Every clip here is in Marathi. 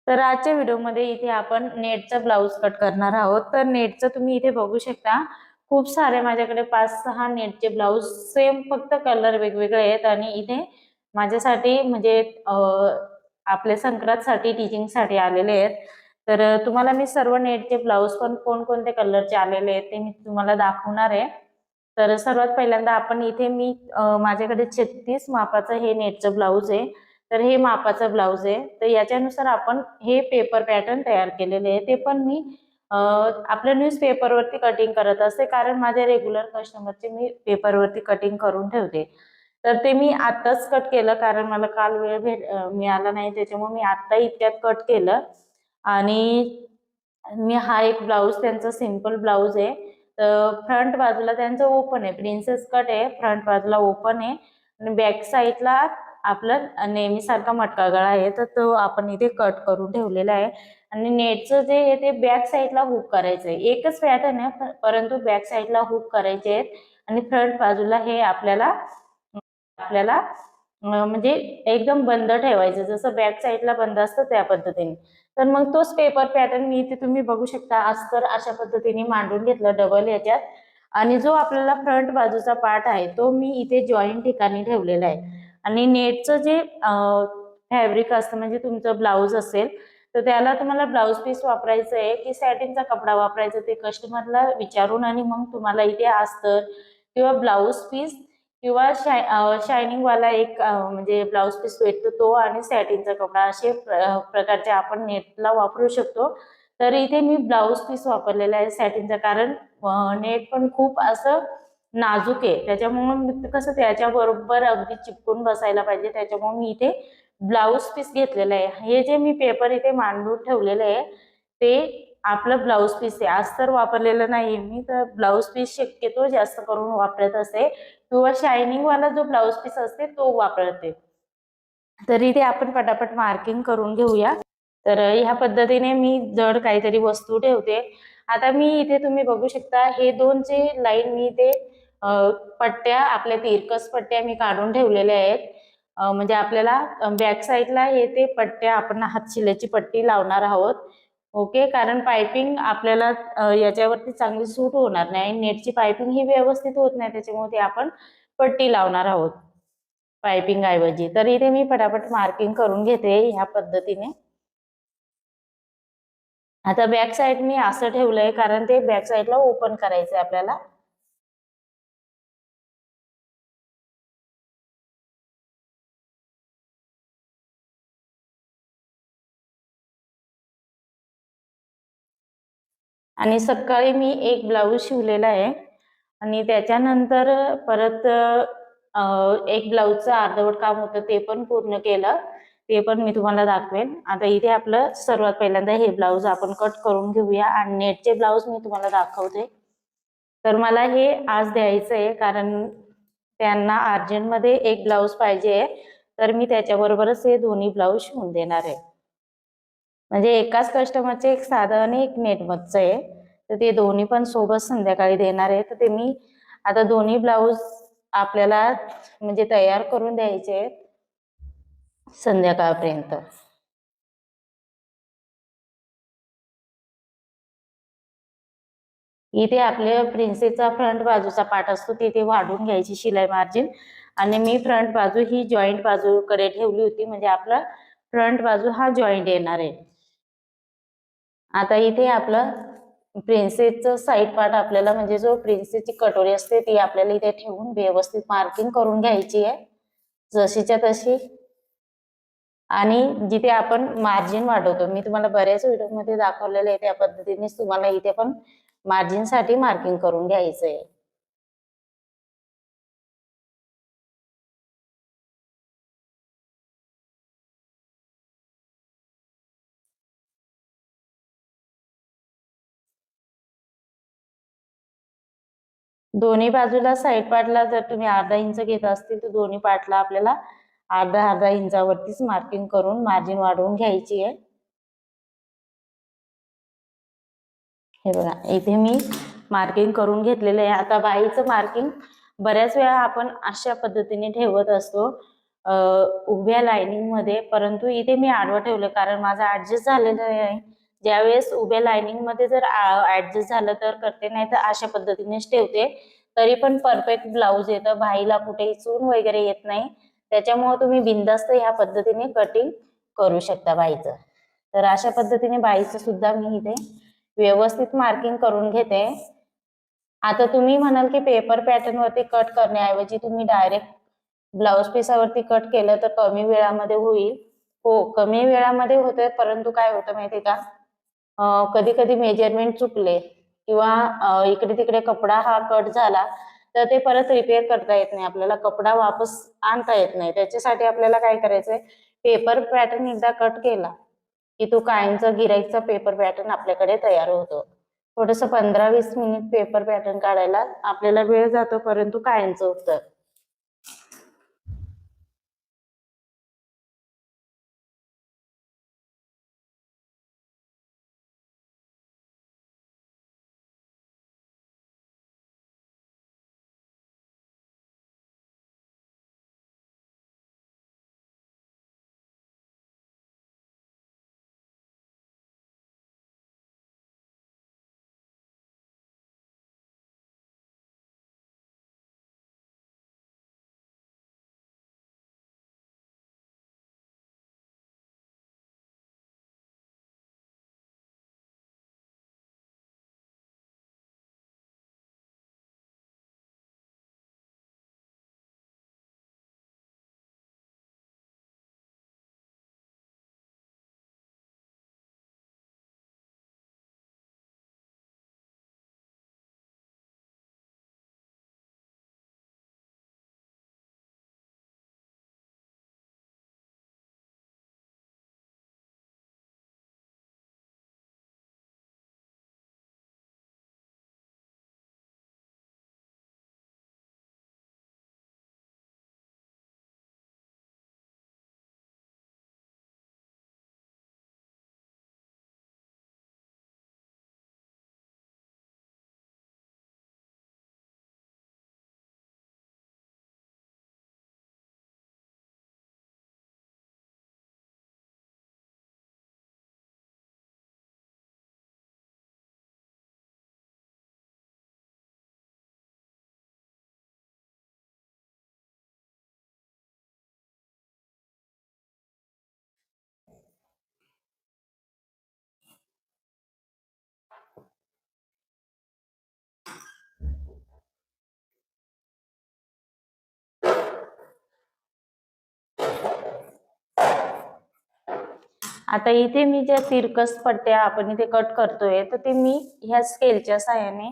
तर आजच्या व्हिडिओमध्ये इथे आपण नेटचा ब्लाऊज कट करणार आहोत। तर नेटचं तुम्ही इथे बघू शकता, खूप सारे माझ्याकडे 5-6 नेटचे ब्लाऊज सेम, फक्त कलर वेगवेगळे आहेत। आणि इथे माझ्यासाठी म्हणजे आपले संक्रांतसाठी टीचिंगसाठी आलेले आहेत। तर तुम्हाला मी सर्व नेटचे ब्लाऊज पण कोणकोणते कलरचे आलेले आहेत ते मी तुम्हाला दाखवणार आहे। तर सर्वात पहिल्यांदा आपण इथे माझ्याकडे 36 मापाचं हे नेटचं ब्लाऊज आहे। तर हे मापाचं ब्लाऊज आहे। तर याच्यानुसार आपण हे पेपर पॅटर्न तयार केलेले आहे। ते पण मी आपल्या न्यूजपेपरवरती कटिंग करत असते, कारण माझ्या रेग्युलर कस्टमरचे मी पेपरवरती कटिंग करून ठेवते। तर ते मी आत्ताच कट केलं, कारण मला काल वेळ मिळाला नाही, त्याच्यामुळे मी आत्ता इतक्यात कट केलं। आणि मी हा एक ब्लाऊज त्यांचा सिंपल ब्लाऊज आहे। तर फ्रंट बाजूला त्यांचं ओपन आहे, प्रिन्सेस कट आहे, फ्रंट बाजूला ओपन आहे। आणि बॅक साईडला आपलं नेहमीसारखा मटका गळा आहे, तर तो आपण इथे कट करून ठेवलेला आहे। आणि नेटचं जे आहे ते बॅक साईडला हुक करायचं आहे। एकच पॅटर्न आहे, परंतु बॅक साईडला हुक करायचे आहेत। आणि फ्रंट बाजूला हे आपल्याला आपल्याला म्हणजे एकदम बंद ठेवायचं, जसं बॅक साईडला बंद असतं त्या पद्धतीने। तर मग तोच पेपर पॅटर्न मी इथे तुम्ही बघू शकता, अस्तर अशा पद्धतीने मांडून घेतलं डबल याच्यात। आणि जो आपल्याला फ्रंट बाजूचा पार्ट आहे तो मी इथे जॉईंट ठिकाणी ठेवलेला आहे। आणि नेटचं जे फॅब्रिक असतं, म्हणजे तुमचं ब्लाऊज असेल तर त्याला तुम्हाला ब्लाऊज पीस वापरायचं आहे की सॅटिनचा कपडा वापरायचा ते कस्टमरला विचारून, आणि मग तुम्हाला इथे अस्तर किंवा ब्लाऊज पीस किंवा शायनिंग वाला एक म्हणजे ब्लाऊज पीस भेटतो तो, आणि सॅटिनचा कपडा, असे प्रकारचे आपण नेटला वापरू शकतो। तर इथे मी ब्लाऊज पीस वापरलेला आहे सॅटिनचा, कारण नेट पण खूप असं नाजूक आहे, त्याच्यामुळे कसं त्याच्याबरोबर अगदी चिपकून बसायला पाहिजे, त्याच्यामुळे मी इथे ब्लाऊज पीस घेतलेला आहे। हे जे मी पेपर इथे मांडून ठेवलेलं आहे ते आपलं ब्लाऊज पीस आहे, अस्तर वापरलेलं नाही मी। तर ब्लाऊज पीस शक्यतो जास्त करून वापरत असते, किंवा शायनिंग वाला जो ब्लाऊज पीस असते तो वापरते। तर इथे आपण पटापट मार्किंग करून घेऊया। तर ह्या पद्धतीने मी जड काहीतरी वस्तू ठेवते। आता मी इथे तुम्ही बघू शकता, हे दोनचे लाईन मी इथे पट्ट्या, आपल्या तिरकस पट्ट्या मी काढून ठेवलेल्या आहेत। म्हणजे आपल्याला बॅक साईडला हे ते पट्ट्या आपण हातशिलाची पट्टी लावणार आहोत। ओके, कारण पायपिंग आपल्याला याच्यावरती चांगली सूट होणार नाही, नेटची पायपिंग ही व्यवस्थित होत नाही, त्याच्यामुळे ते आपण पट्टी लावणार आहोत पायपिंग ऐवजी। तर इथे मी पटापट मार्किंग करून घेते ह्या पद्धतीने। आता बॅक साईड मी असं ठेवलंय, कारण ते बॅक साईडला ओपन करायचंय आपल्याला। आणि सकाळी मी एक ब्लाऊज शिवलेला आहे, आणि त्याच्यानंतर परत एक ब्लाऊजचं अर्धवट काम होतं ते पण पूर्ण केलं, ते पण मी तुम्हाला दाखवेन। आता इथे आपलं सर्वात पहिल्यांदा हे ब्लाऊज आपण कट करून घेऊया, आणि नेटचे ब्लाऊज मी तुम्हाला दाखवते। तर मला हे आज द्यायचं आहे, कारण त्यांना अर्जंटमध्ये एक ब्लाऊज पाहिजे, तर मी त्याच्याबरोबरच हे दोन्ही ब्लाऊज शिवून देणार आहे। म्हणजे एकाच कस्टमरचे एक साधं आणि एक नेटमधचं आहे, तर ते दोन्ही पण सोबत संध्याकाळी देणार आहे। तर ते मी आता दोन्ही ब्लाऊज आपल्याला म्हणजे तयार करून द्यायचे आहेत संध्याकाळपर्यंत। इथे आपल्या प्रिन्सेसचा फ्रंट बाजूचा पार्ट असतो तिथे वाढवून घ्यायची शिलाई मार्जिन, आणि मी फ्रंट बाजू ही जॉईंट बाजूकडे ठेवली होती, म्हणजे आपला फ्रंट बाजू हा जॉईंट येणार आहे। आता इथे आपलं प्रिन्सेसचं साईड पार्ट आपल्याला, म्हणजे जो प्रिन्सेसची कटोरी असते ती आपल्याला इथे ठेवून व्यवस्थित मार्किंग करून घ्यायची आहे जशीच्या तशी। आणि जिथे आपण मार्जिन वाढवतो, मी तुम्हाला बऱ्याच व्हिडिओमध्ये दाखवलेलं आहे, त्या पद्धतीनेच तुम्हाला इथे पण मार्जिन साठी मार्किंग करून घ्यायचं आहे। दोन्ही बाजूला साईड पार्टला जर तुम्ही अर्धा इंच घेत असतील तर दोन्ही पार्टला आपल्याला अर्धा अर्धा इंचावरतीच मार्किंग करून मार्जिन वाढवून घ्यायची आहे। हे बघा, इथे मी मार्किंग करून घेतलेलं आहे। आता बाहीचं मार्किंग बऱ्याच वेळा आपण अशा पद्धतीने ठेवत असतो, उभ्या लाईनिंग मध्ये, परंतु इथे मी आडवं ठेवलं कारण माझं ऍडजस्ट झालेलं आहे. ज्यावेळेस उभ्या लाईनिंग मध्ये जर ऍडजस्ट झालं तर करते, नाही तर अशा पद्धतीनेच ठेवते. तरी पण परफेक्ट ब्लाऊज येतं, भाईला कुठेही चून वगैरे येत नाही. त्याच्यामुळे तुम्ही बिनधास्त ह्या पद्धतीने कटिंग करू शकता बाईचं. तर अशा पद्धतीने बाईचं सुद्धा मी इथे व्यवस्थित मार्किंग करून घेते. आता तुम्ही म्हणाल की पेपर पॅटर्न वरती कट करण्याऐवजी तुम्ही डायरेक्ट ब्लाउज पिसावरती कट केलं तर कमी वेळामध्ये होईल. हो, कमी वेळामध्ये होतंय, परंतु काय होतं माहितीये का, कधी कधी मेजरमेंट चुकले किंवा इकडे तिकडे कपडा हा कट झाला तर ते परत रिपेअर करता येत नाही, आपल्याला कपडा वापस आणता येत नाही. त्याच्यासाठी आपल्याला काय करायचंय, पेपर पॅटर्न एकदा कट केला की तो कायमचा गिराईकचा पेपर पॅटर्न आपल्याकडे तयार होतो. थोडस 15-20 मिनिट पेपर पॅटर्न काढायला आपल्याला वेळ जातो, परंतु कायमचं होतं. आता इथे मी ज्या तिरकस पट्ट्या आपण इथे कट करतोय तर ते मी ह्या स्केलच्या साहाय्याने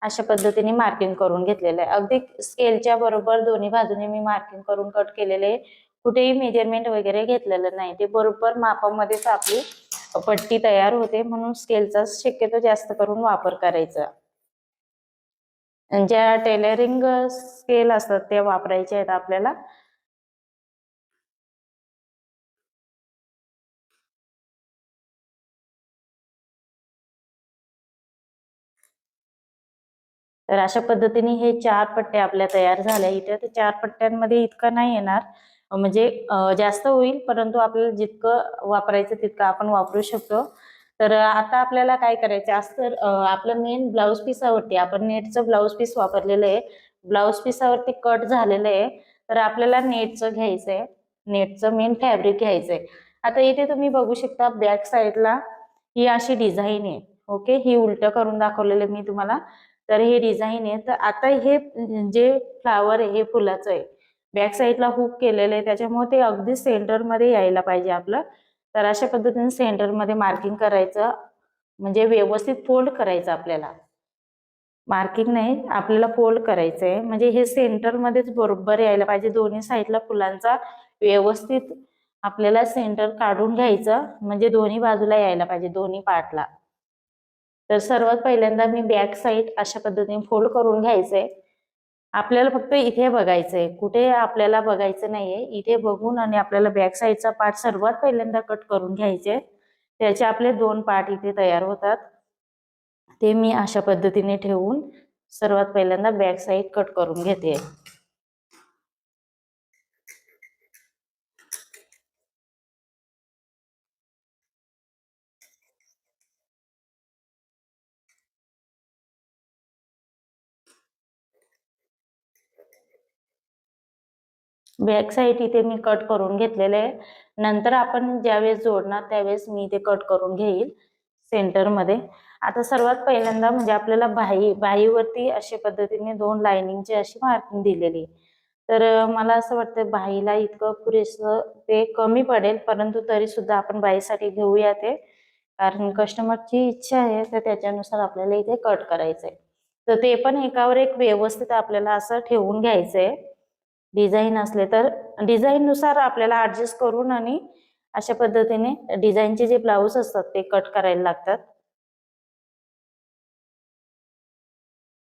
अशा पद्धतीने मार्किंग करून घेतलेलं आहे. अगदी स्केलच्या बरोबर दोन्ही बाजूने मी मार्किंग करून कट केलेले आहे. कुठेही मेजरमेंट वगैरे घेतलेलं नाही, ते बरोबर मापामध्येच आपली पट्टी तयार होते. म्हणून स्केलचा शक्यतो जास्त करून वापर करायचा. ज्या टेलरिंग स्केल असतात त्या वापरायच्या आहेत आपल्याला. तर अशा पद्धतीने हे 4 पट्ट्या आपल्या तयार झाल्या इथे. तर 4 पट्ट्यांमध्ये इतकं नाही येणार, म्हणजे जास्त होईल, परंतु आपल्याला जितकं वापरायचं तितकं आपण वापरू शकतो. तर आता आपल्याला काय करायचं असतं, आपलं मेन ब्लाऊज पिसावरती आपण नेटचं ब्लाऊज पीस वापरलेलं आहे, ब्लाऊज पिसावरती कट झालेलं आहे. तर आपल्याला नेटचं घ्यायचंय, नेटचं मेन फॅब्रिक घ्यायचंय. आता इथे तुम्ही बघू शकता बॅक साईडला ही अशी डिझाईन आहे. ओके, ही उलट करून दाखवलेलं मी तुम्हाला. तर हे डिझाईन आहे. तर आता हे जे फ्लावर आहे हे फुलाचं आहे, बॅक साईडला हुक केलेलं आहे, त्याच्यामुळे ते अगदी सेंटर मध्ये यायला पाहिजे आपलं. तर अशा पद्धतीने सेंटर मध्ये मार्किंग करायचं, म्हणजे व्यवस्थित फोल्ड करायचं आपल्याला. मार्किंग नाही, आपल्याला फोल्ड करायचंय, म्हणजे हे सेंटर मध्येच बरोबर यायला पाहिजे. दोन्ही साईडला फुलांचा व्यवस्थित आपल्याला सेंटर काढून घ्यायचं, म्हणजे दोन्ही बाजूला यायला पाहिजे, दोन्ही पार्टला. तर सर्वात पहिल्यांदा मी बॅक साईड अशा पद्धतीने फोल्ड करून घ्यायचंय. आपल्याला फक्त इथे बघायचंय, कुठे आपल्याला बघायचं नाहीये. इथे बघून आणि आपल्याला बॅक साईडचा पार्ट सर्वात पहिल्यांदा कट करून घ्यायचे. त्याचे आपले 2 पार्ट इथे तयार होतात. ते मी अशा पद्धतीने ठेवून सर्वात पहिल्यांदा बॅक साईड कट करून घेते. बॅक साईड इथे मी कट करून घेतलेले आहे. नंतर आपण ज्यावेळेस जोडणार त्यावेळेस मी इथे कट करून घेईल सेंटर मध्ये. आता सर्वात पहिल्यांदा म्हणजे आपल्याला बाहीवरती अशा पद्धतीने 2 लाइनिंगची अशी मार्किंग दिलेली. तर मला असं वाटतं बाहीला इतकं पुरेसं ते कमी पडेल, परंतु तरी सुद्धा आपण बाहीसाठी घेऊया ते, कारण कस्टमरची इच्छा आहे तर त्याच्यानुसार आपल्याला इथे कट करायचंय. तर ते पण एकावर एक व्यवस्थित आपल्याला असं ठेवून घ्यायचंय. डिझाईन असले तर डिझाईन नुसार आपल्याला ऍडजस्ट करून आणि अशा पद्धतीने डिझाईनचे जे ब्लाऊज असतात ते कट करायला लागतात.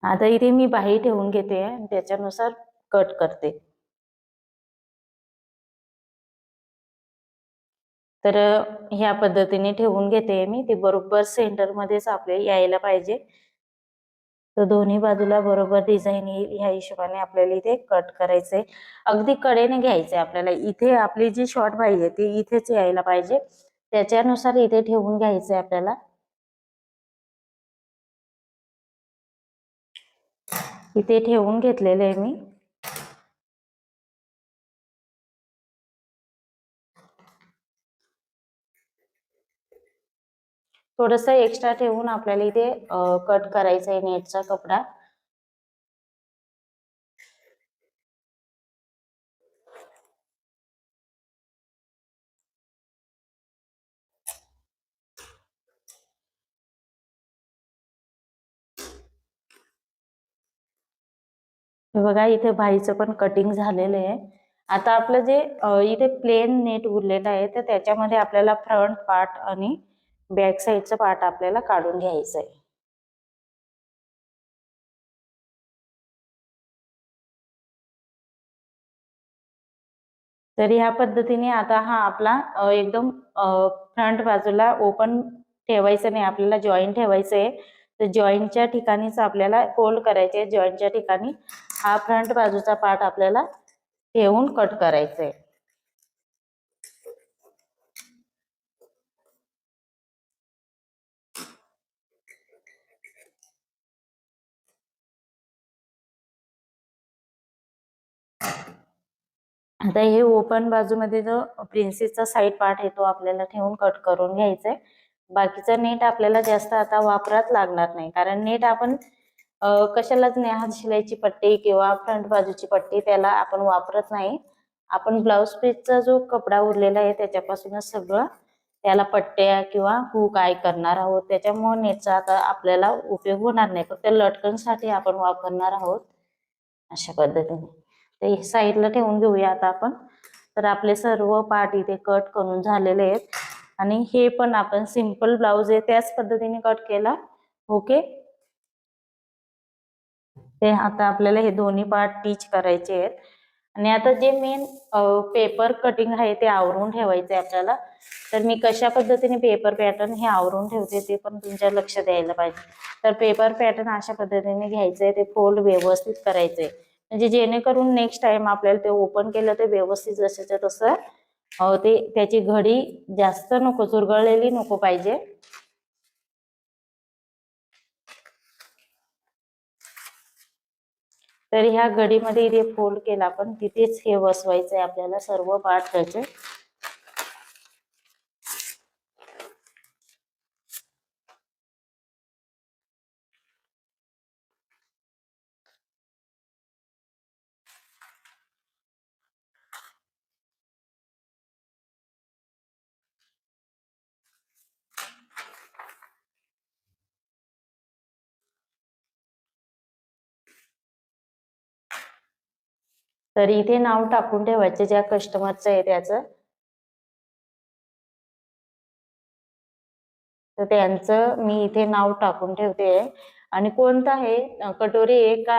आता इथे मी बाही ठेवून घेते आणि त्याच्यानुसार कट करते. तर ह्या पद्धतीने ठेवून घेते मी. ते बरोबर सेंटर मध्येच आपले यायला पाहिजे. तर दोन्ही बाजूला बरोबर डिझाईन येईल ह्या हिशोबाने आपल्याला इथे कट करायचंय. अगदी कडेने घ्यायचंय आपल्याला. इथे आपली जी शॉर्ट बाही आहे ती इथेच यायला पाहिजे, त्याच्यानुसार इथे ठेवून घ्यायचंय आपल्याला. इथे ठेवून घेतलेले आहे मी. थोडस एक्स्ट्रा ठेवून आपल्याला इथे कट करायचा आहे नेटचा कपडा. हे बघा इथे बाहीचं पण कटिंग झालेलं आहे. आता आपलं जे इथे प्लेन नेट उरलेलं आहे तर त्याच्यामध्ये आपल्याला फ्रंट पार्ट आणि बॅक साईडचा पार्ट आपल्याला काढून घ्यायचं आहे. तर ह्या पद्धतीने आता हा आपला एकदम फ्रंट बाजूला ओपन ठेवायचं नाही, आपल्याला जॉईंट ठेवायचं आहे. तर जॉईंटच्या ठिकाणीच आपल्याला फोल्ड करायचे. जॉईंटच्या ठिकाणी हा फ्रंट बाजूचा पार्ट आपल्याला ठेवून कट करायचंय. आता हे ओपन बाजूमध्ये जो प्रिन्सेसचा साईड पार्ट आहे तो आपल्याला ठेवून कट करून घ्यायचा आहे. बाकीचा नेट आपल्याला जास्त आता वापरात लागणार नाही, कारण नेट आपण कशालाच नाही, हात शिलाईची पट्टी किंवा फ्रंट बाजूची पट्टी त्याला आपण वापरत नाही. आपण ब्लाउज पीसचा जो कपडा उरलेला आहे त्याच्यापासूनच सगळं त्याला पट्ट्या किंवा हुक आय करणार आहोत. त्याच्यामुळे नेटचा आता आपल्याला उपयोग होणार नाही, फक्त लटकनसाठी आपण वापरणार आहोत अशा पद्धतीने. ते साईडला ठेवून घेऊया आता आपण. तर आपले सर्व पार्ट इथे कट करून झालेले आहेत आणि हे पण आपण सिंपल ब्लाउज आहे त्याच पद्धतीने कट केला. ओके, ते आता आपल्याला हे दोन्ही पार्ट टीच करायचे आहेत. आणि आता जे मेन पेपर कटिंग आहे ते आवरून ठेवायचे आपल्याला. तर मी कशा पद्धतीने पेपर पॅटर्न हे आवरून ठेवते ते पण तुमच्या लक्ष द्यायला पाहिजे. तर पेपर पॅटर्न अशा पद्धतीने घ्यायचंय, ते फोल्ड व्यवस्थित करायचंय, म्हणजे जेणेकरून नेक्स्ट टाइम आपल्याला ते ओपन केलं ते व्यवस्थित जसंच्या तसं ते त्याची घडी जास्त नको, चुरगळलेली नको पाहिजे. तर ह्या घडीमध्ये इथे फोल्ड केला आपण तिथेच हे बसवायचंय आपल्याला सर्व पार्ट त्याचे. तर इथे नाव टाकून ठेवायचे ज्या कस्टमरचं आहे त्याचं. तर त्यांचं मी इथे नाव टाकून ठेवते. आणि कोणतं आहे, कटोरी आहे का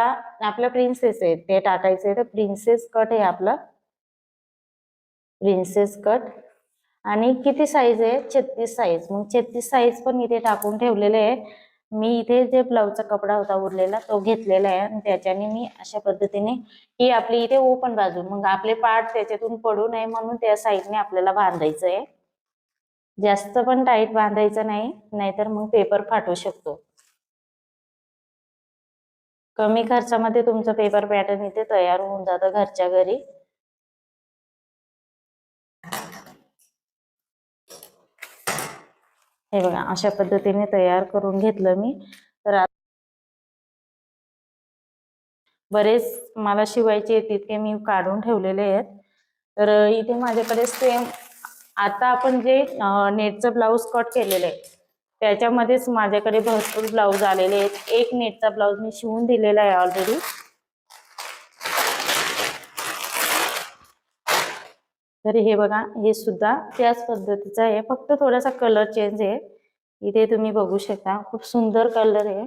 आपला प्रिन्सेस आहे ते टाकायचंय. तर प्रिन्सेस कट आहे आपला, प्रिन्सेस कट. आणि किती साईज आहे, 36 साईज. मग 36 साईज पण इथे टाकून ठेवलेले आहे. मी इथे जे ब्लाउजचा कपडा होता उरलेला तो घेतलेला आहे आणि त्याच्याने मी अशा पद्धतीने ही आपली इथे ओपन बाजू, मग आपले पार्ट त्याच्यातून पडू नये म्हणून त्या साईडने आपल्याला बांधायचं आहे. जास्त पण टाईट बांधायचं नाही, नाहीतर मग पेपर फाटू शकतो. कमी खर्चामध्ये तुमचं पेपर पॅटर्न इथे तयार होऊन जातं घरच्या घरी. हे बघा अशा पद्धतीने तयार करून घेतलं मी. तर बरेच मला शिवायचे आहेत, तितके मी काढून ठेवलेले आहेत. तर इथे माझ्याकडे सेम आता आपण जे नेटचं ब्लाऊज कट केलेलं आहे त्याच्यामध्येच माझ्याकडे भरपूर ब्लाऊज आलेले आहेत. एक नेटचा ब्लाऊज मी शिवून दिलेला आहे ऑलरेडी. तर हे बघा, हे सुद्धा त्याच पद्धतीचं आहे, फक्त थोडासा कलर चेंज आहे. इथे तुम्ही बघू शकता खूप सुंदर कलर आहे.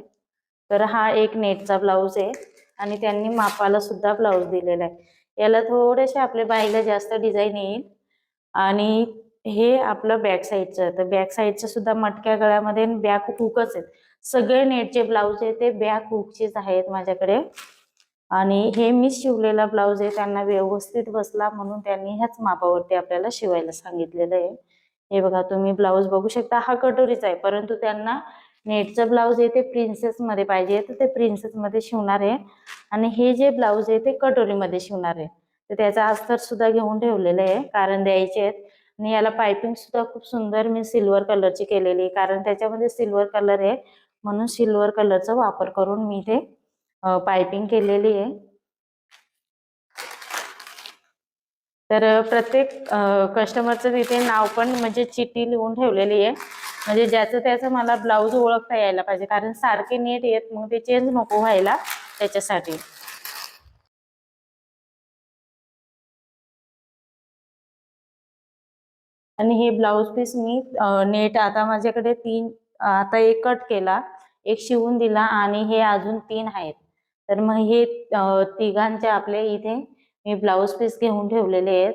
तर हा एक नेटचा ब्लाऊज आहे आणि त्यांनी मापाला सुद्धा ब्लाऊज दिलेला आहे. याला थोडेसे आपल्या बाईला जास्त डिझाईन येईल. आणि हे आपलं बॅक साईडचं. तर बॅक साईडचं सुद्धा मटक्या गळ्यामध्ये बॅक हुकच आहेत. सगळे नेटचे ब्लाऊज आहे ते बॅक हुकचेच आहेत माझ्याकडे. आणि हे मी शिवलेला ब्लाऊज आहे, त्यांना व्यवस्थित बसला म्हणून त्यांनी ह्याच मापावरती आपल्याला शिवायला सांगितलेलं आहे. हे बघा तुम्ही ब्लाऊज बघू शकता, हा कटोरीचा आहे परंतु त्यांना नेटचं ब्लाऊज आहे ते प्रिन्सेस मध्ये पाहिजे तर ते प्रिन्सेस मध्ये शिवणार आहे. आणि हे जे ब्लाऊज आहे ते कटोरीमध्ये शिवणार आहे. तर त्याचा अस्तर सुद्धा घेऊन ठेवलेलं आहे कारण द्यायचे आहेत. आणि याला पायपिंग सुद्धा खूप सुंदर मी सिल्वर कलरची केलेली आहे कारण त्याच्यामध्ये सिल्वर कलर आहे म्हणून सिल्वर कलरचा वापर करून मी ते पायपिंग केलेली आहे. तर प्रत्येक कस्टमरचं तिथे नाव पण म्हणजे चिठ्ठी लिहून ठेवलेली आहे, म्हणजे ज्याचं त्याचं मला ब्लाऊज ओळखता यायला पाहिजे कारण सारखे नेट येत मग ते चेंज नको व्हायला त्याच्यासाठी. आणि हे ब्लाऊज पीस मी नेट आता माझ्याकडे आता एक कट केला, एक शिवून दिला आणि हे अजून 3 आहेत. तर मग हे तिघांचे आपले इथे मी ब्लाऊज पीस घेऊन ठेवलेले आहेत.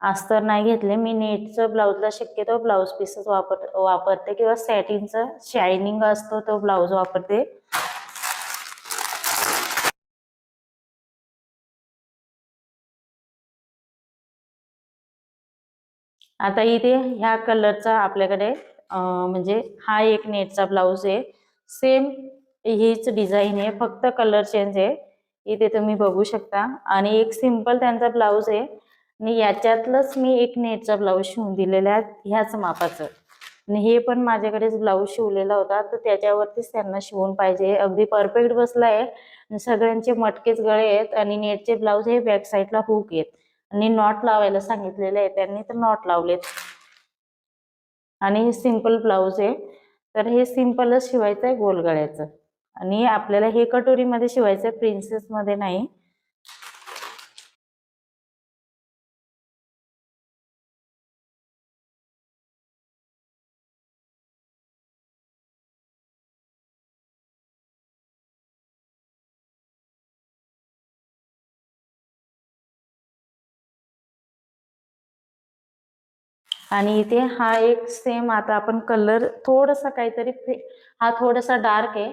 अस्तर नाही घेतले मी. नेटचं ब्लाऊजला शक्यतो ब्लाऊज पीसच वापरते किंवा सॅटिनचं शायनिंग असतो तो ब्लाऊज वापरते. आता इथे ह्या कलरचा आपल्याकडे म्हणजे हा एक नेटचा ब्लाऊज आहे, सेम हीच डिझाईन आहे फक्त कलर चेंज आहे. इथे तुम्ही बघू शकता. आणि एक सिंपल त्यांचा ब्लाऊज आहे आणि याच्यातलंच मी एक नेटचा ब्लाऊज शिवून दिलेला आहे ह्याच मापाचं. आणि हे पण माझ्याकडेच ब्लाऊज शिवलेला होता तर त्याच्यावरतीच त्यांना शिवून पाहिजे. अगदी परफेक्ट बसलाय. सगळ्यांचे मटकेच गळे आहेत आणि नेटचे ब्लाऊज हे बॅक साईडला हुक आहेत आणि नॉट लावायला सांगितलेले आहे त्यांनी तर नॉट लावलेत. आणि हे सिंपल ब्लाऊज आहे तर हे सिंपलच शिवायचं आहे गोल गळ्याचं. आणि आपल्याला हे कटोरीमध्ये शिवायचं आहे, प्रिन्सेस मध्ये नाही. आणि इथे हा एक सेम आता आपण कलर थोडासा काहीतरी हा थोडासा डार्क आहे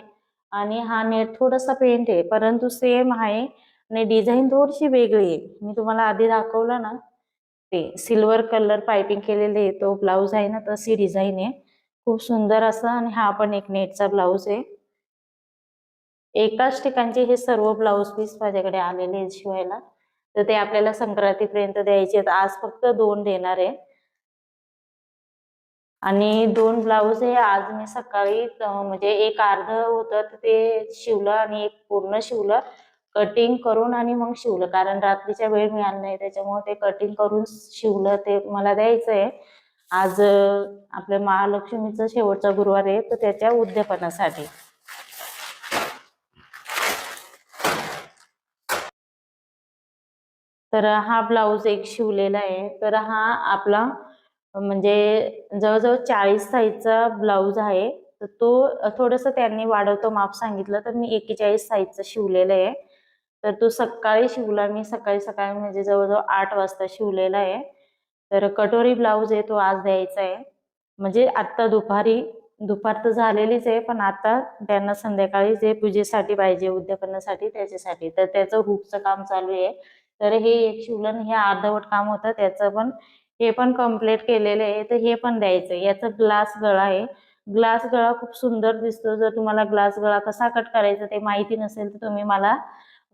आणि हा नेट थोडासा पेंट आहे परंतु सेम आहे आणि डिझाईन थोडीशी वेगळी आहे. मी तुम्हाला आधी दाखवलं ना ते सिल्वर कलर पायपिंग केलेले तो ब्लाऊज आहे ना तशी डिझाईन आहे खूप सुंदर असं. आणि हा पण एक नेटचा ब्लाऊज आहे. एकाच ठिकाणचे हे सर्व ब्लाऊज पीस माझ्याकडे आलेले आहेत शिवायला. तर ते आपल्याला संक्रांतीपर्यंत द्यायचे आहेत. आज फक्त 2 देणार आहे. आणि 2 ब्लाऊज हे आज मी सकाळी म्हणजे एक अर्ध होतं तर ते शिवलं आणि एक पूर्ण शिवलं कटिंग करून आणि मग शिवलं कारण रात्रीच्या वेळ मिळाला नाही त्याच्यामुळे ते कटिंग करून शिवलं. ते मला द्यायचं आहे आज. आपल्या महालक्ष्मीचा शेवटचा गुरुवार आहे तर त्याच्या उद्यापनासाठी. तर हा ब्लाऊज एक शिवलेला आहे. तर हा आपला म्हणजे जवळजवळ 40 साईजचा ब्लाऊज आहे. तर तो थोडंसं त्यांनी वाढवतो माप सांगितलं तर मी 41 साईजचा शिवलेला आहे. तर तो सकाळी शिवला मी सकाळी सकाळी म्हणजे जवळजवळ 8 वाजता शिवलेला आहे. तर कटोरी ब्लाऊज आहे तो आज द्यायचा आहे. म्हणजे आत्ता दुपार तर झालेलीच आहे पण आता त्यांना संध्याकाळी जे पूजेसाठी पाहिजे उद्यापनासाठी त्याच्यासाठी तर त्याचं हुकचं काम चालू आहे. तर हे एक शिवलं हे अर्धवट काम होतं त्याचं पण हे पण कम्प्लीट केलेलं आहे. तर हे पण द्यायचं आहे. याचा ग्लास गळा आहे. ग्लास गळा खूप सुंदर दिसतो. जर तुम्हाला ग्लास गळा कसा कट करायचा ते माहिती नसेल तर तुम्ही मला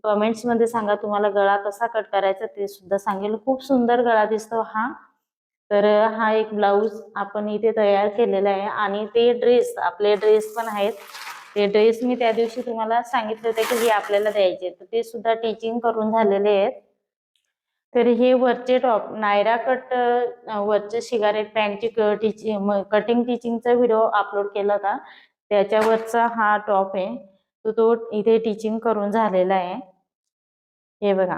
कमेंट्स मध्ये सांगा. तुम्हाला गळा कसा कट करायचा ते सुद्धा सांगेल. खूप सुंदर गळा दिसतो हा. तर हा एक ब्लाऊज आपण इथे तयार केलेला आहे आणि ते ड्रेस आपले ड्रेस पण आहेत. ते ड्रेस मी त्या दिवशी तुम्हाला सांगितले होते की हे आपल्याला द्यायचे, तर ते सुद्धा टिचिंग करून झालेले आहेत. तर हे वरचे टॉप नायरा कट वरचे शिगारे पॅन्टची कटिंग टिचिंगचा व्हिडिओ अपलोड केला होता, त्याच्यावरचा हा टॉप आहे. तो इथे टिचिंग करून झालेला आहे. हे बघा.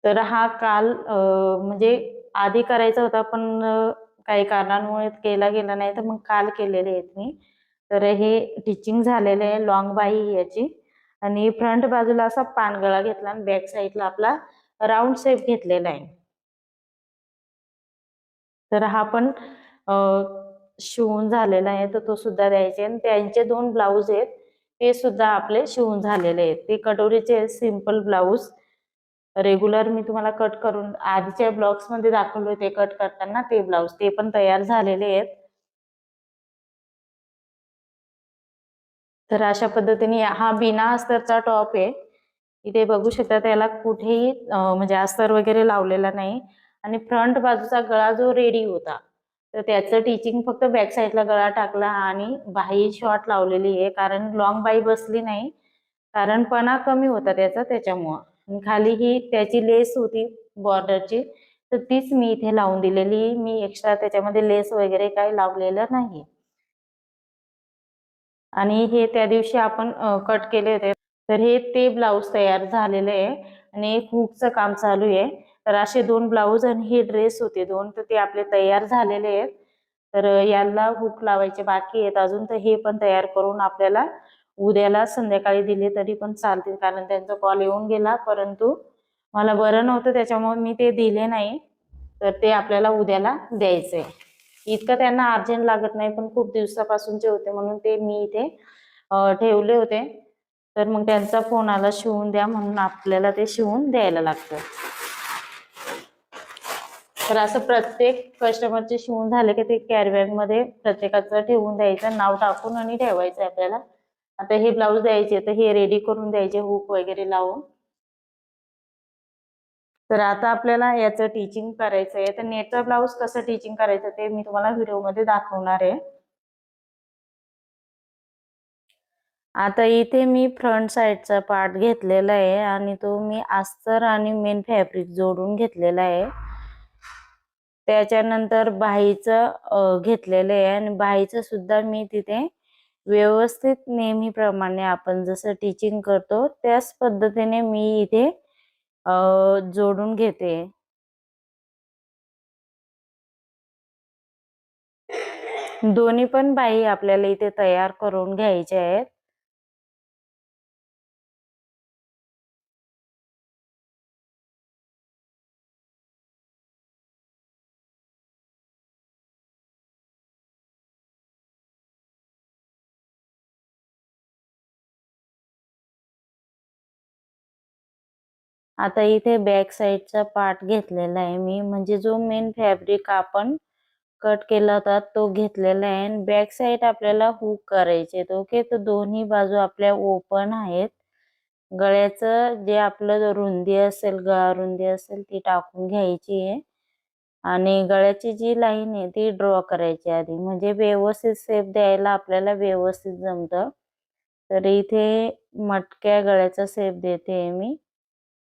तर हा काल म्हणजे आधी करायचा होता, पण काही कारणांमुळे केला गेला नाही, तर मग काल केलेले आहेत मी. तर हे टिचिंग झालेलं आहे. लॉंग बाही याची आणि फ्रंट बाजूला असा पानगळा घेतला आणि बॅक साईडला आपला राऊंड शेप घेतलेला आहे. तर हा पण शिवून झालेला आहे, तर तो सुद्धा द्यायचे. आणि त्यांचे 2 ब्लाऊज आहेत, ते सुद्धा आपले शिवून झालेले आहेत. ते कटोरीचे सिंपल ब्लाऊज रेग्युलर मी तुम्हाला कट करून आधीच्या ब्लॉग्स मध्ये दाखवले होते कट करताना, ते ब्लाऊज ते पण तयार झालेले आहेत. तर अशा पद्धतीने हा बिना अस्तरचा टॉप आहे. इथे बघू शकता त्याला कुठेही म्हणजे अस्तर वगैरे लावलेला नाही. आणि फ्रंट बाजूचा गळा जो रेडी होता, तर त्याचं टिचिंग फक्त बॅक साईडला गळा टाकला आणि बाही शॉर्ट लावलेली आहे, कारण लॉंग बाही बसली नाही, कारण पणा कमी होता त्याचा, त्याच्यामुळं. आणि खाली ही त्याची लेस होती बॉर्डरची, तर तीच मी इथे लावून दिलेली. मी एक्स्ट्रा त्याच्यामध्ये लेस वगैरे काही लावलेलं नाही. आणि हे त्या दिवशी आपण कट केले होते, तर हे ते ब्लाऊज तयार झालेले आहे आणि हुकचं काम चालू आहे. तर असे 2 ब्लाऊज आणि हे ड्रेस होते 2, तर ते आपले तयार झालेले आहेत. तर याला हुक लावायचे बाकी आहेत अजून, तर हे पण तयार करून आपल्याला उद्याला संध्याकाळी दिले तरी पण चालतील, कारण त्यांचा कॉल येऊन गेला, परंतु मला बरं नव्हतं त्याच्यामुळे मी ते दिले नाही. तर ते आपल्याला उद्याला द्यायचंय. इतकं त्यांना अर्जंट लागत नाही, पण खूप दिवसापासूनचे होते म्हणून ते मी इथे ठेवले होते. तर मग त्यांचा फोन आला शिवून द्या म्हणून, आपल्याला ते शिवून द्यायला लागतं. तर असं प्रत्येक कस्टमरचे शिवून झाले की ते कॅरी बॅग मध्ये प्रत्येकाचं ठेवून द्यायचं, नाव टाकून आणि ठेवायचं आपल्याला. आता हे ब्लाऊज द्यायचे, तर हे रेडी करून द्यायचे हुक वगैरे लावून. तर आता आपल्याला याचं टिचिंग करायचं आहे. तर नेटचा ब्लाऊज कसं टिचिंग करायचं ते मी तुम्हाला व्हिडिओमध्ये दाखवणार आहे. आता इथे मी फ्रंट साइडचा पार्ट घेतलेला आहे आणि तो मी अस्तर आणि मेन फॅब्रिक जोडून घेतलेला आहे. त्याच्यानंतर बाहीचं घेतलेलं आहे आणि बाहीचं सुद्धा मी तिथे व्यवस्थित नेहमीप्रमाणे आपण जसं टिचिंग करतो त्याच पद्धतीने मी इथे जोडून घेते. दोन्ही पण बाही आपल्याला इथे तयार करून घ्यायच्या आहेत. आता इथे बॅक साइडचा पार्ट घेतलेला आहे मी, म्हणजे जो मेन फॅब्रिक आपण कट केला होता तो घेतलेला आहे. आणि बॅक साइड आपल्याला हुक करायचे आहेत. ओके, तर दोन्ही बाजू आपल्या ओपन आहेत. गळ्याचं जे आपलं रुंदी असेल, गळा रुंदी असेल ती टाकून घ्यायची आहे आणि गळ्याची जी लाईन आहे ती ड्रॉ करायची आधी, म्हणजे व्यवस्थित शेप द्यायला आपल्याला व्यवस्थित जमतं. तर इथे मटक्या गळ्याचा शेप देते मी.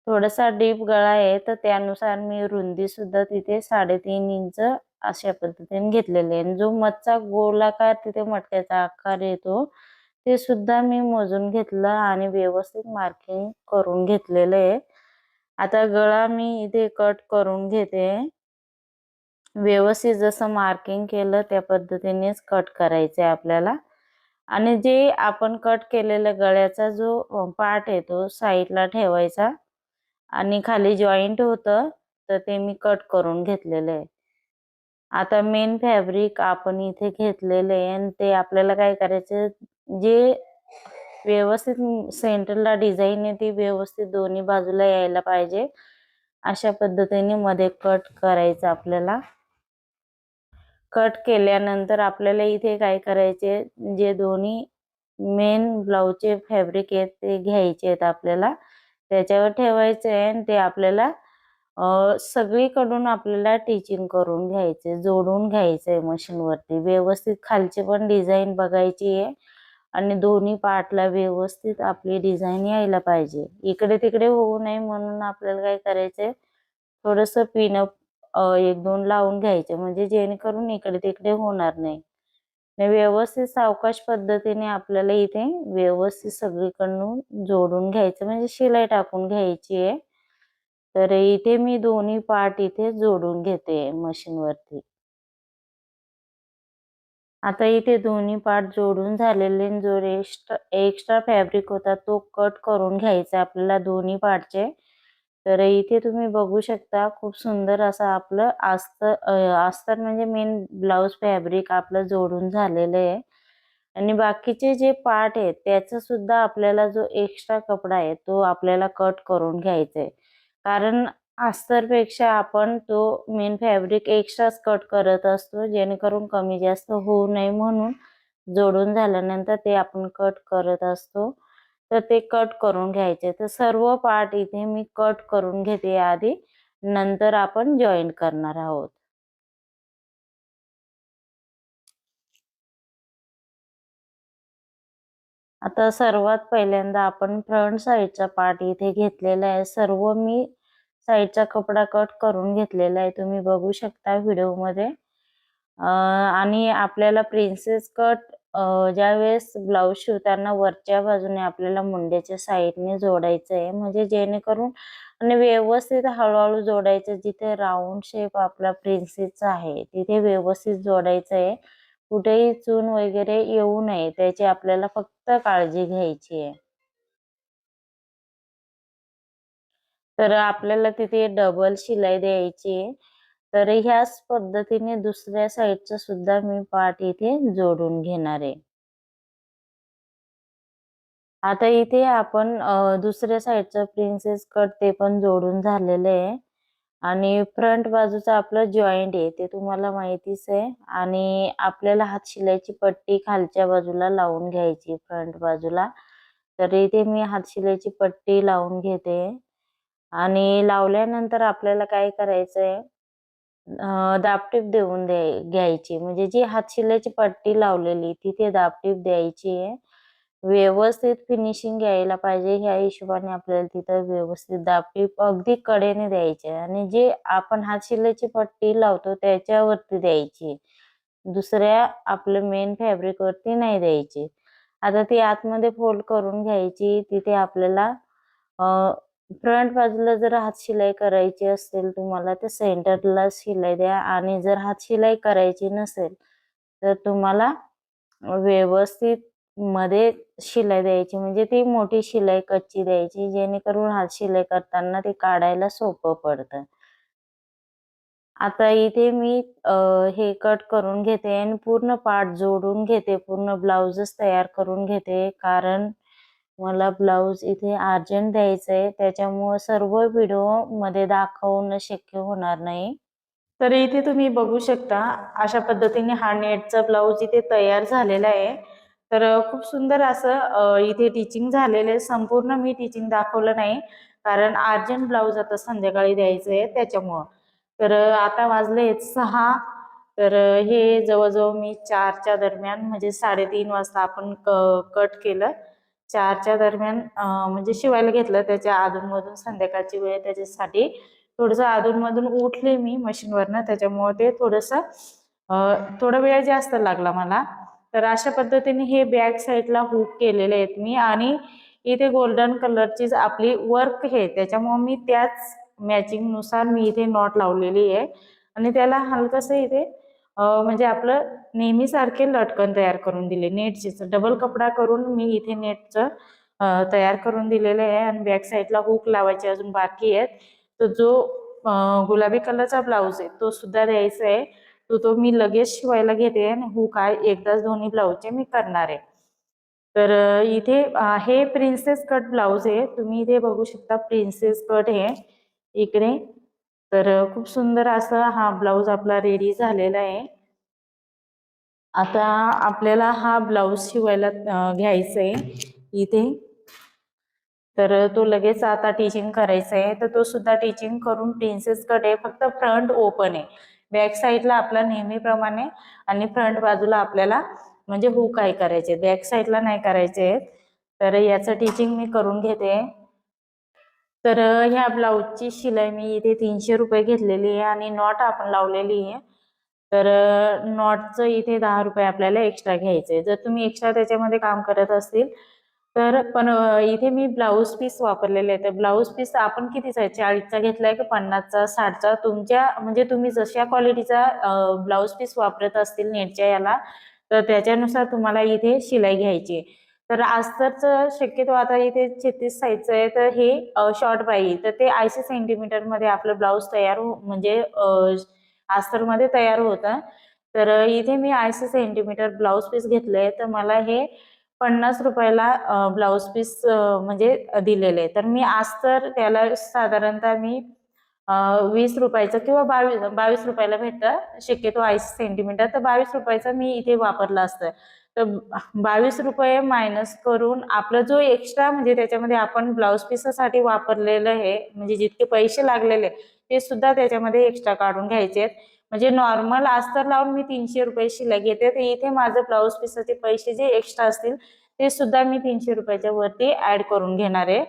थोडासा डीप गळा आहे, तर त्यानुसार मी रुंदी सुद्धा तिथे 3.5 इंच अशा पद्धतीने घेतलेले आहे. जो मधचा गोलाकार तिथे मटक्याचा आकार येतो ते सुद्धा मी मोजून घेतलं आणि व्यवस्थित मार्किंग करून घेतलेलं आहे. आता गळा मी इथे कट करून घेते. व्यवस्थित जसं मार्किंग केलं त्या पद्धतीनेच कट करायचं आहे आपल्याला. आणि जे आपण कट केलेला गळ्याचा जो पार्ट आहे तो साईडला ठेवायचा आणि खाली जॉईंट होतं तर ते मी कट करून घेतलेलं आहे. आता मेन फॅब्रिक आपण इथे घेतलेलं आहे आणि ते आपल्याला काय करायचं, जे व्यवस्थित सेंटरला डिझाईन आहे ती व्यवस्थित दोन्ही बाजूला यायला पाहिजे, अशा पद्धतीने मध्ये कट करायचं आपल्याला. कट केल्यानंतर आपल्याला इथे काय करायचे, जे दोन्ही मेन ब्लाऊजचे फॅब्रिक आहेत ते घ्यायचे आहेत आपल्याला, त्याच्यावर ठेवायचे आहे आणि ते आपल्याला सगळीकडून आपल्याला टिचिंग करून घ्यायचे, जोडून घ्यायचंय मशीन वरती व्यवस्थित. खालची पण डिझाईन बघायची आहे आणि दोन्ही पार्टला व्यवस्थित आपली डिझाईन यायला पाहिजे. इकडे तिकडे होऊ नये म्हणून आपल्याला काय करायचंय, थोडस पिनअप 1-2 लावून घ्यायचे, म्हणजे जेणेकरून इकडे तिकडे होणार नाही. व्यवस्थित सावकाश पद्धतीने आपल्याला इथे व्यवस्थित सगळीकडून जोडून घ्यायचं, म्हणजे शिलाई टाकून घ्यायची आहे. तर इथे मी दोन्ही पार्ट इथे जोडून घेते मशीन वरती. आता इथे दोन्ही पार्ट जोडून झालेले, जो एक्स्ट्रा फॅब्रिक होता तो कट करून घ्यायचा आपल्याला दोन्ही पार्टचे. तर इथे तुम्ही बघू शकता खूप सुंदर असं आपलं अस्तर म्हणजे मेन ब्लाउज फॅब्रिक आपलं जोडून झालेलं आहे. आणि बाकीचे जे पार्ट आहेत त्याचा सुद्धा आपल्याला जो एक्स्ट्रा कपडा आहे तो आपल्याला कट करून घ्यायचा आहे. कारण अस्तरपेक्षा आपण तो मेन फॅब्रिक एक्स्ट्राच कट करत असतो, जेणेकरून कमी जास्त होऊ नये म्हणून. जोडून झाल्यानंतर ते आपण कट करत असतो, तर ते कट करून घ्यायचे. तर सर्व पार्ट इथे मी कट करून घेते आधी, नंतर आपण जॉईन करणार आहोत. आता सर्वात पहिल्यांदा आपण फ्रंट साईडचा पार्ट इथे घेतलेला आहे. सर्व मी साईडचा कपडा कट करून घेतलेला आहे, तुम्ही बघू शकता व्हिडिओमध्ये. आणि आपल्याला प्रिन्सेस कट ज्यावेळेस ब्लाऊज शिवताना वरच्या बाजूने आपल्याला मुंड्याच्या साईडने जोडायचं आहे, म्हणजे जेणेकरून आणि व्यवस्थित हळूहळू जोडायचं. जिथे राऊंड शेप आपला प्रिन्सेसचा आहे तिथे व्यवस्थित जोडायचं आहे. कुठेही चून वगैरे येऊ नये त्याची आपल्याला फक्त काळजी घ्यायची आहे. तर आपल्याला तिथे डबल शिलाई द्यायची आहे. तर ह्याच पद्धतीने दुसऱ्या साईडचा सुद्धा मी पार्ट इथे जोडून घेणार आहे. आता इथे आपण दुसऱ्या साईडचं प्रिन्सेस कट ते पण जोडून झालेलं आहे. आणि फ्रंट बाजूचं आपलं जॉईंट आहे ते तुम्हाला माहितीच आहे. आणि आपल्याला हात शिलाईची पट्टी खालच्या बाजूला लावून घ्यायची फ्रंट बाजूला. तर इथे मी हात शिलाईची पट्टी लावून घेते. आणि लावल्यानंतर आपल्याला काय करायचंय, दाबटीप देऊन घ्यायची, म्हणजे जी हातशिलाईची पट्टी लावलेली तिथे दाबटीप द्यायची आहे. व्यवस्थित फिनिशिंग यायला पाहिजे ह्या हिशोबाने आपल्याला तिथं व्यवस्थित दाबटीप अगदी कडेने द्यायची आहे. आणि जे आपण हातशिलाईची पट्टी लावतो त्याच्यावरती द्यायची, दुसऱ्या आपलं मेन फॅब्रिक वरती नाही द्यायची. आता ती आतमध्ये फोल्ड करून घ्यायची. तिथे आपल्याला फ्रंट बाजूला जर हात शिलाई करायची असेल तुम्हाला तर सेंटरला शिलाई द्या, आणि जर हात शिलाई करायची नसेल तर तुम्हाला व्यवस्थित मध्ये शिलाई द्यायची, म्हणजे ती मोठी शिलाई कच्ची द्यायची, जेणेकरून हात शिलाई करताना ते काढायला सोपं पडतं. आता इथे मी हे कट करून घेते आणि पूर्ण पार्ट जोडून घेते, पूर्ण ब्लाउजच तयार करून घेते. कारण मला ब्लाऊज इथे अर्जंट द्यायचंय, त्याच्यामुळे सर्व व्हिडिओ मध्ये दाखवणं शक्य होणार नाही. तर इथे तुम्ही बघू शकता अशा पद्धतीने हा नेटचा ब्लाऊज इथे तयार झालेला आहे. तर खूप सुंदर असं इथे टिचिंग झालेलं आहे. संपूर्ण मी टिचिंग दाखवलं नाही, कारण अर्जंट ब्लाऊज आता संध्याकाळी द्यायचं आहे त्याच्यामुळं. तर आता वाजले 6. तर हे जवळजवळ मी 4च्या दरम्यान, म्हणजे 3:30 वाजता आपण कट केलं. 4च्या दरम्यान म्हणजे शिवायला घेतलं. त्याच्या अधूनमधून संध्याकाळची वेळ त्याच्यासाठी थोडंसं अधूनमधून उठले मी मशीनवरनं, त्याच्यामुळे ते थोडा वेळ जास्त लागला मला. तर अशा पद्धतीने हे बॅक साईडला हुक केलेले आहेत मी, आणि इथे गोल्डन कलरची आपली वर्क आहे त्याच्यामुळे मी त्याच मॅचिंग नुसार मी इथे नॉट लावलेली आहे. आणि त्याला हलकंसं इथे म्हणजे आपलं नेहमीसारखे लटकन तयार करून दिले. नेटचीच डबल कपडा करून मी इथे नेटचं तयार करून दिलेलं आहे. आणि बॅक साईडला हुक लावायचे अजून बाकी आहेत. तर जो गुलाबी कलरचा ब्लाऊज आहे तो सुद्धा द्यायचा आहे. तो मी लगेच शिवायला घेते आणि हुक एकदाच दोन्ही ब्लाऊजचे मी करणार आहे. तर इथे हे प्रिन्सेस कट ब्लाऊज आहे, तुम्ही इथे बघू शकता प्रिन्सेस कट आहे इकडे. तर खूप सुंदर असा हा ब्लाऊज आपला रेडी झालेला आहे. आता आपल्याला हा ब्लाऊज शिवायला घ्यायचा आहे इथे. तर तो लगेच आता टिचिंग करायचा आहे, तर तो सुद्धा टिचिंग करून प्रिन्सेस कट आहे, फक्त फ्रंट ओपन आहे. बॅक साईडला आपला नेहमीप्रमाणे आणि फ्रंट बाजूला आपल्याला म्हणजे हुक आहे करायचे, बॅक साईडला नाही करायचे. तर याचं टिचिंग मी करून घेते. तर ह्या ब्लाऊजची शिलाई मी इथे 300 रुपये घेतलेली आहे आणि नॉट आपण लावलेली आहे. तर नॉटचं इथे 10 रुपये आपल्याला एक्स्ट्रा घ्यायचे. जर तुम्ही एक्स्ट्रा त्याच्यामध्ये काम करत असतील तर पण इथे मी ब्लाऊज पीस वापरलेले आहे. तर ब्लाऊज पीस आपण कितीचा आहे, 40चा घेतलाय का 50चा, 60चा, तुमच्या म्हणजे तुम्ही जशा क्वालिटीचा ब्लाऊज पीस वापरत असतील नेटच्या याला, तर त्याच्यानुसार तुम्हाला इथे शिलाई घ्यायची. तर अस्तरचं शक्यतो आता इथे 36 साईजचं आहे, तर हे शॉर्ट बाही, तर ते 80 सेंटीमीटर मध्ये आपलं ब्लाऊज तयार म्हणजे अस्तरमध्ये तयार होतं. तर इथे मी 80 सेंटीमीटर ब्लाऊज पीस घेतलंय, तर मला हे 50 रुपयाला ब्लाऊज पीस म्हणजे दिलेले आहे. तर मी अस्तर त्याला साधारणतः मी 20 रुपयाचं किंवा 22 रुपयाला भेटतं शक्यतो 80 सेंटीमीटर, तर 22 रुपयाचं मी इथे वापरलं असतं. तर 22 रुपये मायनस करून आपला जो एक्स्ट्रा म्हणजे त्याच्यामध्ये आपण ब्लाऊज पीससाठी वापरलेलं आहे म्हणजे जितके पैसे लागलेले ते सुद्धा त्याच्यामध्ये एक्स्ट्रा काढून घ्यायचे आहेत. म्हणजे नॉर्मल अस्तर लावून मी 300 रुपये शिलाई घेते, तर इथे माझं ब्लाऊज पीसचे पैसे जे एक्स्ट्रा असतील ते सुद्धा मी 300 रुपयाच्या वरती ऍड करून घेणार आहे.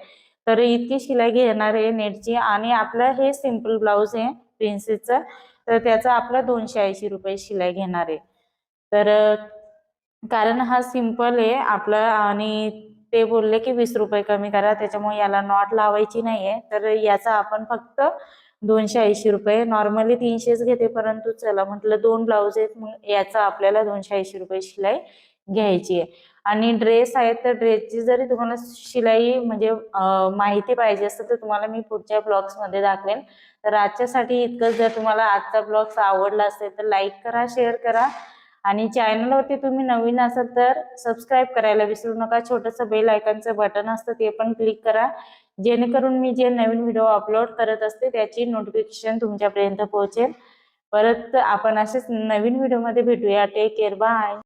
तर इतकी शिलाई घेणार आहे नेटची. आणि आपलं हे सिंपल ब्लाऊज आहे प्रिन्सेसचं, तर त्याचा आपला 280 रुपये शिलाई घेणार आहे. तर कारण हा सिंपल आहे आपला आणि ते बोलले की 20 रुपये कमी करा, त्याच्यामुळे याला नॉट लावायची नाहीये. तर याचा आपण फक्त 280 रुपये, नॉर्मली 300च घेते, परंतु चला म्हटलं 2 ब्लाऊज आहेत मग याचा आपल्याला 280 रुपये शिलाई घ्यायची आहे. आणि ड्रेस आहेत तर ड्रेसची जरी तुम्हाला शिलाई म्हणजे माहिती पाहिजे असेल तर तुम्हाला मी पुढच्या ब्लॉग्स मध्ये दाखवेन. तर आजच्यासाठी इतकंच. जर तुम्हाला आजचा ब्लॉग आवडला असेल तर लाईक करा, शेअर करा आणि चॅनलवरती तुम्ही नवीन असाल तर सबस्क्राईब करायला विसरू नका. छोटंसं बेल आयकॉनचं बटन असतं ते पण क्लिक करा, जेणेकरून मी जे नवीन व्हिडिओ अपलोड करत असते त्याची नोटिफिकेशन तुमच्यापर्यंत पोहोचेल. परत आपण असेच नवीन व्हिडिओमध्ये भेटूया. Take care, bye.